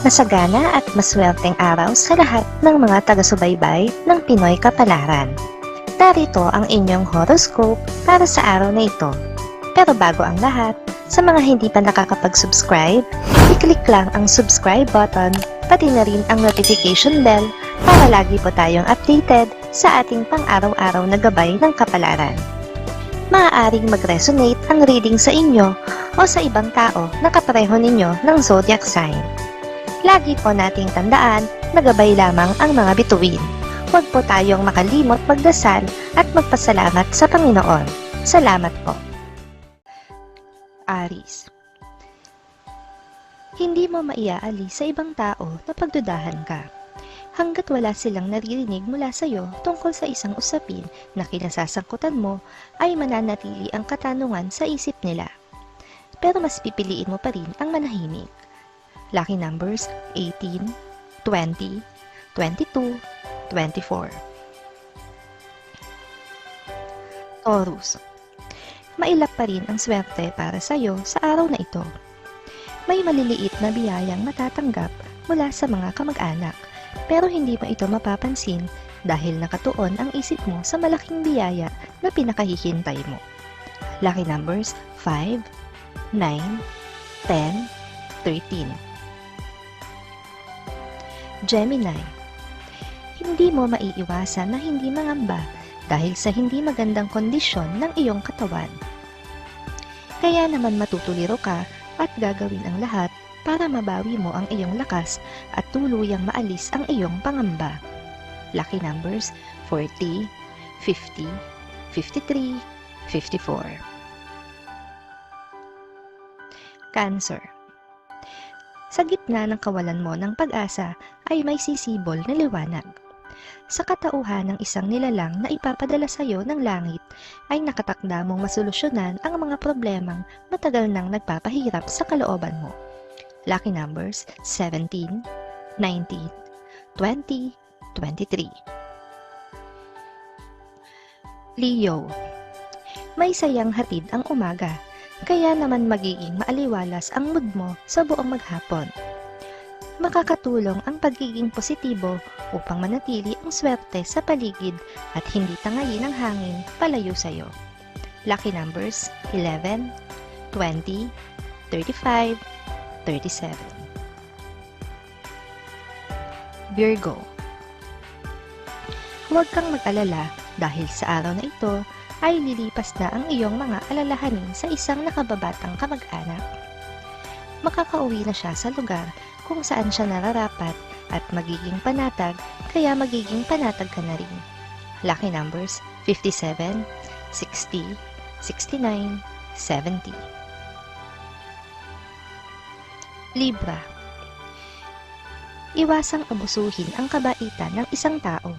Masagana at maswerteng araw sa lahat ng mga taga-subaybay ng Pinoy Kapalaran. Narito ang inyong horoscope para sa araw na ito. Pero bago ang lahat, sa mga hindi pa nakakapag-subscribe, i-click lang ang subscribe button, pati na rin ang notification bell para lagi po tayong updated sa ating pang-araw-araw na gabay ng kapalaran. Maaaring mag-resonate ang reading sa inyo o sa ibang tao na kapareho ninyo ng zodiac sign. Lagi po nating tandaan na gabay lamang ang mga bituin. Huwag po tayong makalimot magdasal at magpasalamat sa Panginoon. Salamat po. Aries. Hindi mo maiaalis sa ibang tao na pagdudahan ka. Hanggat wala silang naririnig mula sa iyo tungkol sa isang usapin na kinasasangkutan mo, ay mananatili ang katanungan sa isip nila. Pero mas pipiliin mo pa rin ang manahimik. Lucky numbers 18, 20, 22, 24. Taurus. Mailap pa rin ang swerte para sa iyo sa araw na ito. May maliliit na biyayang matatanggap mula sa mga kamag-anak, pero hindi mo ito mapapansin dahil nakatuon ang isip mo sa malaking biyaya na pinakahihintay mo. Lucky numbers 5, 9, 10, 13. Gemini. Hindi mo maiiwasan na hindi mangamba dahil sa hindi magandang kondisyon ng iyong katawan. Kaya naman matutuliro ka at gagawin ang lahat para mabawi mo ang iyong lakas at tuluyang maalis ang iyong pangamba. Lucky numbers 40, 50, 53, 54. Cancer. Sa gitna ng kawalan mo ng pag-asa ay may sisibol na liwanag. Sa katauhan ng isang nilalang na ipapadala sa iyo ng langit ay nakatakda mong masolusyonan ang mga problemang matagal nang nagpapahirap sa kalooban mo. Lucky numbers 17, 19, 20, 23. Leo. May sayang hatid ang umaga. Kaya naman magiging maaliwalas ang mood mo sa buong maghapon. Makakatulong ang pagiging positibo upang manatili ang swerte sa paligid at hindi tangayin ng hangin palayo sa iyo. Lucky numbers 11, 20, 35, 37. Virgo. Huwag kang mag-alala dahil sa araw na ito ay lilipas na ang iyong mga alalahanin sa isang nakababatang kamag-anak. Makakauwi na siya sa lugar kung saan siya nararapat at magiging panatag, kaya magiging panatag ka na rin. Lucky numbers 57, 60, 69, 70. Libra. Iwasang abusuhin ang kabaitan ng isang tao.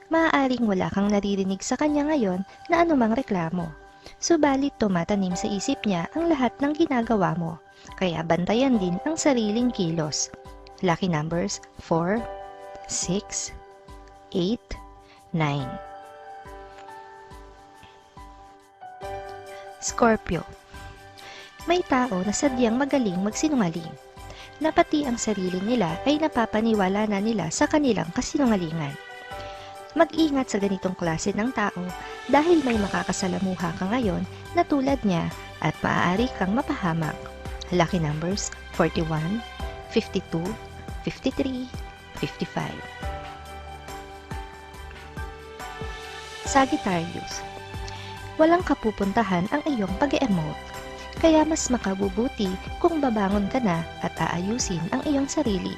Maaaring wala kang naririnig sa kanya ngayon na anumang reklamo. Subalit tumatanim sa isip niya ang lahat ng ginagawa mo, kaya bantayan din ang sariling kilos. Lucky numbers 4, 6, 8, 9. Scorpio. May tao na sadyang magaling magsinungaling, na pati ang sarili nila ay napapaniwala na nila sa kanilang kasinungalingan. Mag-ingat sa ganitong klase ng tao dahil may makakasalamuha ka ngayon na tulad niya at maaari kang mapahamak. Lucky numbers 41, 52, 53, 55. Sagittarius. Walang kapupuntahan ang iyong pag-emote, kaya mas makabubuti kung babangon ka na at aayusin ang iyong sarili.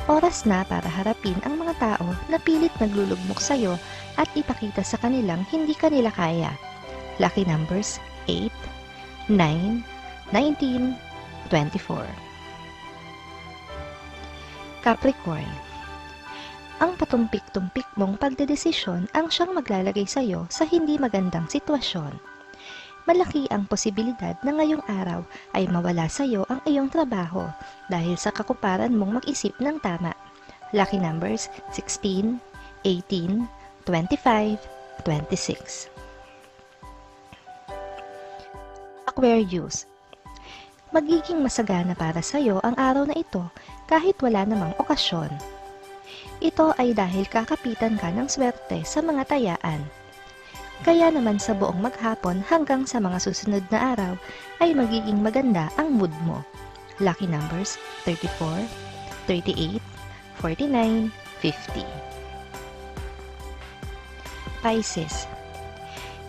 Oras na para harapin ang mga tao na pilit naglulugmok sa iyo at ipakita sa kanilang hindi kanila kaya. Lucky numbers 8, 9, 19, 24. Capricorn. Ang patumpik-tumpik mong pagdedesisyon ang siyang maglalagay sa iyo sa hindi magandang sitwasyon. Malaki ang posibilidad na ngayong araw ay mawala sa iyo ang iyong trabaho dahil sa kakuparan mong mag-isip ng tama. Lucky numbers 16, 18, 25, 26. Aquarius. Magiging masagana para sa iyo ang araw na ito kahit wala namang okasyon. Ito ay dahil kakapitan ka ng swerte sa mga tayaan. Kaya naman sa buong maghapon hanggang sa mga susunod na araw ay magiging maganda ang mood mo. Lucky numbers 34, 38, 49, 50. Pisces.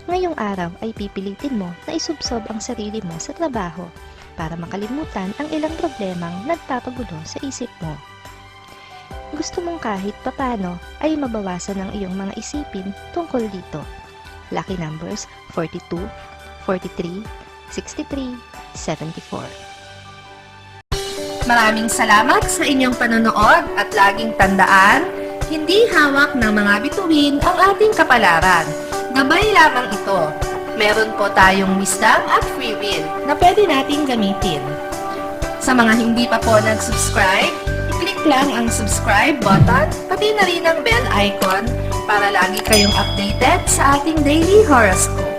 Ngayong araw ay pipilitin mo na isubsob ang sarili mo sa trabaho para makalimutan ang ilang problemang nagpapagulo sa isip mo. Gusto mong kahit papano ay mabawasan ang iyong mga isipin tungkol dito. Lucky numbers 42, 43, 63, 74. Maraming salamat sa inyong panonood at laging tandaan, hindi hawak ng mga bituin ang ating kapalaran. Gabay lamang ito. Meron po tayong wisdom at free will na pwede nating gamitin. Sa mga hindi pa po nag-subscribe, i-click lang ang subscribe button, pati na rin ang bell icon para lagi kayong updated sa ating daily horoscope.